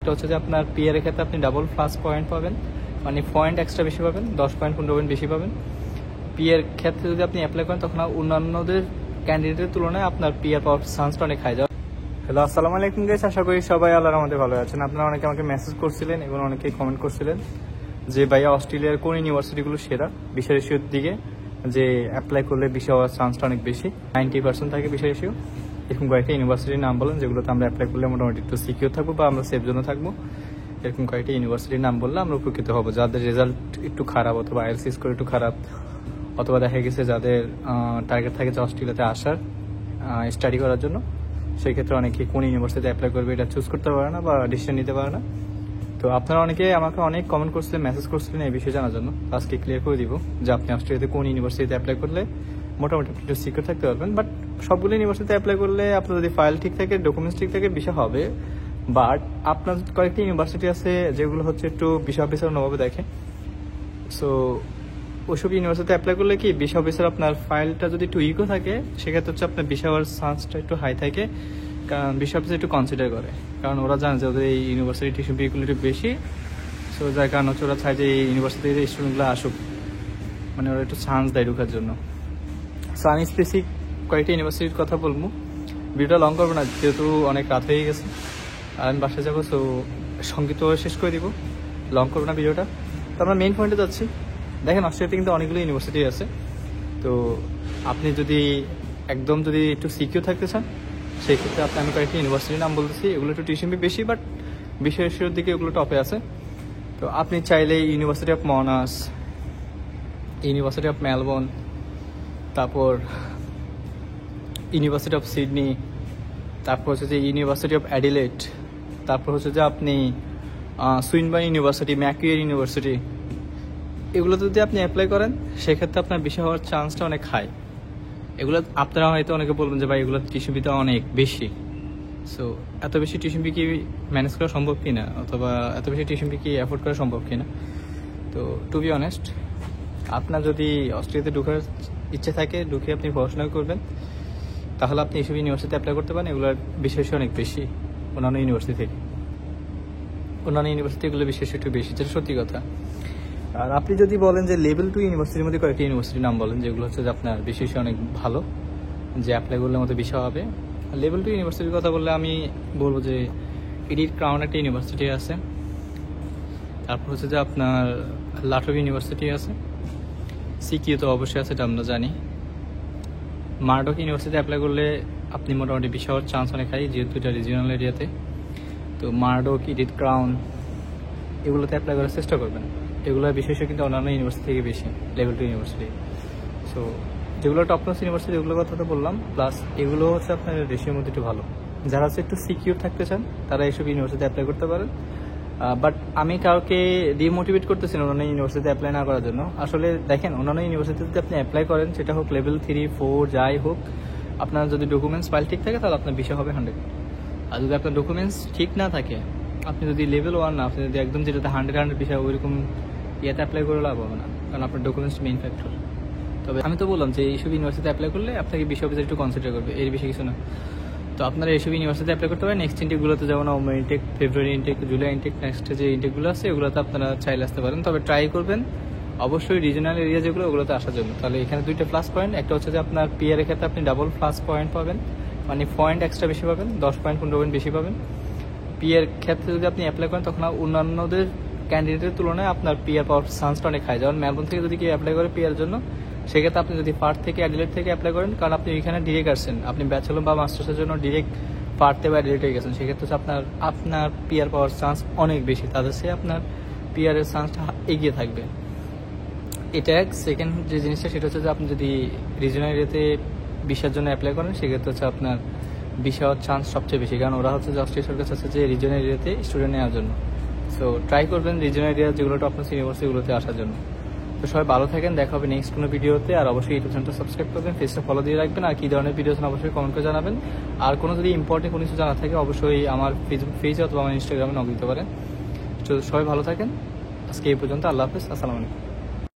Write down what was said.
এটা হচ্ছে যে আপনার পিআর এর ক্ষেত্রে আপনি ডাবল প্লাস পয়েন্ট পাবেন, মানে পয়েন্ট এক্সট্রা বেশি পাবেন, 10 পয়েন্ট 15 পয়েন্ট বেশি পাবেন। পিআর ক্ষেত্রে যদি আপনি অ্যাপ্লাই করেন তখন অন্যান্যদের ক্যান্ডিডেটের তুলনায় আপনার পিআর পাওয়ার চান্সটা অনেক হাই যাবে। হ্যালো, আসসালামু আলাইকুম গাইস, আশা করি সবাই আল্লাহর রহমতে ভালো আছেন। আপনারা অনেকে আমাকে মেসেজ করছিলেন এবং অনেকেই কমেন্ট করছিলেন যে ভাইয়া অস্ট্রেলিয়ার কোন ইউনিভার্সিটিগুলো সেরা ভিসা রেশিওর দিকে, যে অ্যাপ্লাই করলে ভিসা হওয়ার চান্সটা অনেক বেশি, 90% থাকে ভিসা রেশিও। এরকম কয়েকটা ইউনিভার্সিটির নাম বলেন যেগুলোতে আমরা অ্যাপ্লাই করলে মোটামুটি একটু সিকিউর থাকবো বা আমরা সেফ জোনে থাকবো। এরকম কয়েকটা ইউনিভার্সিটির নাম বললে আমরা উপকৃত হবো, যাদের রেজাল্ট একটু খারাপ অথবা আইএলটিএস স্কোর একটু খারাপ, অথবা দেখা গেছে যাদের টার্গেট থাকে যে অস্ট্রেলিয়াতে আসার স্টাডি করার জন্য। সেই ক্ষেত্রে অনেকে কোন ইউনিভার্সিটিতে অ্যাপ্লাই করবে এটা চুজ করতে পারে না বা ডিসিশন নিতে পারে না। তো আপনারা অনেকে আমাকে অনেক কমেন্ট করছিলেন, মেসেজ করছিলেন এই বিষয়ে জানার জন্য। আজকে ক্লিয়ার করে দিব যে আপনি অস্ট্রেলিয়াতে কোন ইউনিভার্সিটিতে অ্যাপ্লাই করলে মোটামুটি একটু সিকিউর থাকতে পারবেন। বাট সবগুলো ইউনিভার্সিটিতে অ্যাপ্লাই করলে আপনার যদি ফাইল ঠিক থাকে, ডকুমেন্টস ঠিক থাকে, ভিসা হবে। বাট আপনার কয়েকটি ইউনিভার্সিটি আছে যেগুলো হচ্ছে একটু ভিসা অফিসার অন্যভাবে দেখে। সো ওইসব ইউনিভার্সিটিতে অ্যাপ্লাই করলে কি ভিসা অফিসার আপনার ফাইলটা যদি একটু উইকও থাকে, সেক্ষেত্রে হচ্ছে আপনার ভিসা হওয়ার চান্সটা একটু হাই থাকে, কারণ ভিসা অফিসার একটু কনসিডার করে, কারণ ওরা জানে যে ওদের এই ইউনিভার্সিটি টিউশন ফিগুলো একটু বেশি। সো যার কারণ হচ্ছে ওরা চায় যে এই ইউনিভার্সিটির স্টুডেন্টগুলো আসুক, মানে ওরা একটু চান্স দেয় ঢোকার জন্য। সো আমি স্পেসিফিক কয়েকটা ইউনিভার্সিটির কথা বলবো, ভিডিওটা লং করবো না যেহেতু অনেক রাত হয়ে গেছে আর আমি বাসায় যাবো। সো সংক্ষিপ্ত শেষ করে দিব, লং করবো না ভিডিওটা। তো আমরা মেইন পয়েন্টে যাচ্ছি। দেখেন অস্ট্রেলিয়াতে কিন্তু অনেকগুলো ইউনিভার্সিটি আছে। তো আপনি যদি একদম যদি একটু সিকিউর থাকতে চান, সেই ক্ষেত্রে আমি কয়েকটি ইউনিভার্সিটির নাম বলতেছি। এগুলো একটু টিউশন ফি বেশি, বাট বিষয়ের দিকে এগুলো টপে আছে। তো আপনি চাইলে university of Manas, university of Melbourne, তারপর ইউনিভার্সিটি অফ সিডনি, তারপর হচ্ছে যে ইউনিভার্সিটি অফ অ্যাডিলেড, তারপর হচ্ছে যে আপনি সুইনবার্ন ইউনিভার্সিটি, ম্যাকুয়ার ইউনিভার্সিটি, এগুলোতে যদি আপনি অ্যাপ্লাই করেন সেক্ষেত্রে আপনার ভিসা হওয়ার চান্সটা অনেক হাই। এগুলো আপনারা হয়তো অনেকে বলবেন যে ভাই এগুলো টিউশন ফিটা অনেক বেশি। সো এত বেশি টিউশন ফি কি ম্যানেজ করা সম্ভব কি না, অথবা এত বেশি টিউশন ফি কি অ্যাফোর্ড করা সম্ভব কি না। তো টু বি অনেস্ট, আপনার যদি অস্ট্রেলিয়াতে ঢোকার ইচ্ছে থাকে, ঢুকে আপনি পড়াশোনা করবেন, তাহলে আপনি এইসব ইউনিভার্সিটিতে অ্যাপ্লাই করতে পারেন। এগুলোর বিশেষ অনেক বেশি অন্যান্য ইউনিভার্সিটি থেকে, অন্যান্য ইউনিভার্সিটিগুলো বিশেষ একটু বেশি, যেটা সত্যি কথা। আর আপনি যদি বলেন যে লেভেল 2 ইউনিভার্সিটির মধ্যে কয়েকটি ইউনিভার্সিটির নাম বলেন যেগুলো হচ্ছে যে আপনার বিশেষ অনেক ভালো, যে অ্যাপ্লাই করলে মতো বিষয় হবে। লেভেল 2 ইউনিভার্সিটির কথা বললে আমি বলবো যে এডিথ ক্রাউন একটা ইউনিভার্সিটি আছে, তারপর হচ্ছে যে আপনার লাটভ ইউনিভার্সিটি আছে, সিকিউ তো অবশ্যই আছে, এটা আমরা জানি। মার্ডক ইউনিভার্সিটি অ্যাপ্লাই করলে আপনি মোটামুটি বিষয় হওয়ার চান্স অনেক হাই, যেহেতু এটা রিজিওনাল এরিয়াতে। তো মার্ডক, এডিথ ক্রাউন, এগুলোতে অ্যাপ্লাই করার চেষ্টা করবেন। এগুলো বিশেষ কিন্তু অন্যান্য ইউনিভার্সিটি থেকে বেশি, লেভেল 2 ইউনিভার্সিটি। সো যেগুলো টপ ক্লাস ইউনিভার্সিটি এগুলোর কথা তো বললাম, প্লাস এগুলো হচ্ছে আপনার রেশিওর মধ্যে একটু ভালো। যারা হচ্ছে একটু সিকিউর থাকতে চান তারা এইসব ইউনিভার্সিটিতে অ্যাপ্লাই করতে পারেন। বাট আমি কাউকে ডিমোটিভেট করতেছি না অন্যান্য ইউনিভার্সিটিতে অ্যাপ্লাই না করার জন্য। আসলে দেখেন, অন্যান্য ইউনিভার্সিটিতে যদি আপনি অ্যাপ্লাই করেন, সেটা হোক লেভেল 3, 4 যাই হোক, আপনার যদি ডকুমেন্টস ফাইল ঠিক থাকে তাহলে আপনার বিষয় হবে 100। আর যদি আপনার ডকুমেন্টস ঠিক না থাকে, আপনি যদি লেভেল 1 না, আপনি যদি একদম যেটাতে 100 বিষয় ওইরকম ইয়াতে অ্যাপ্লাই করে লাভ হবে না, কারণ আপনার ডকুমেন্টস মেইন ফ্যাক্টর। তবে আমি তো বললাম যে এইসব ইউনিভার্সিটিতে অ্যাপ্লাই করলে আপনাকে বিষয় অফিসার একটু কনসিডার করবে, এর বেশি কিছু না। তো আপনারা এইসব ইউনিভার্সিটিতে অ্যাপ্লাই করতে পারেন। নেক্সট ইনটেকগুলোতে যেমন November intake, February intake, July intake, next যে ইনটেকগুলো আছে এগুলোতে আপনারা চাইলে আসতে পারেন। তবে ট্রাই করবেন অবশ্যই রিজনাল এরিয়া যেগুলো ওগুলোতে আসার জন্য। তাহলে এখানে দুইটা প্লাস পয়েন্ট, একটা হচ্ছে যে আপনার পিআর এর ক্ষেত্রে আপনি ডাবল প্লাস পয়েন্ট পাবেন, মানে পয়েন্ট এক্সট্রা বেশি পাবেন, 10 পয়েন্ট 15 পয়েন্ট বেশি পাবেন। পিআর ক্ষেত্রে যদি আপনি অ্যাপ্লাই করেন তখন অন্যান্যদের ক্যান্ডিডেটের তুলনায় আপনার পিআর পাওয়ার চান্সটা অনেক হাই। যেমন মেলবোর্ন থেকে যদি কেউ অ্যাপ্লাই করে পিআর জন্য, সেক্ষেত্রে আপনি যদি পার্থ থেকে, অ্যাডিলেড থেকে অ্যাপ্লাই করেন, কারণ আপনি এখানে ডিরেক্ট আসছেন, আপনি ব্যাচেলর বা মাস্টার্সের জন্য ডিরেক্ট পার্থে বা অ্যাডিলেড হয়ে গেছেন, সেক্ষেত্রে হচ্ছে আপনার পিআর পাওয়ার চান্স অনেক বেশি, তাদের সে আপনার পিআর এর চান্সটা এগিয়ে থাকবে। এটা এক। সেকেন্ড যে জিনিসটা সেটা হচ্ছে যে আপনি যদি রিজনাল এরিয়াতে ভিসার জন্য অ্যাপ্লাই করেন, সেক্ষেত্রে হচ্ছে আপনার ভিসা হওয়ার চান্স সবচেয়ে বেশি, কারণ ওরা হচ্ছে যে অস্ট্রেলিয়া সরকার চাচ্ছে যে রিজনাল এরিয়াতে স্টুডেন্ট নেওয়ার জন্য। সো ট্রাই করবেন রিজনাল এরিয়া যেগুলো টপ ক্লাস ইউনিভার্সিটিগুলোতে আসার জন্য। তো সবাই ভালো থাকেন, দেখা হবে নেক্সট কোনো ভিডিওতে। আর অবশ্যই ইউটিউব চ্যানেলটা সাবস্ক্রাইব করবেন, ফেসটা ফলো দিয়ে রাখবেন। আর কী ধরনের ভিডিও আছেন অবশ্যই কমেন্ট করে জানাবেন। আর কোনো যদি ইম্পর্টেন্ট কোনো কিছু জানা থাকে অবশ্যই আমার ফেসবুক পেজে অথবা আমার ইনস্টাগ্রামে নক দিতে পারেন। তো সবাই ভালো থাকেন, আজকে এই পর্যন্ত। আল্লাহ হাফেজ, আসসালামু আলাইকুম।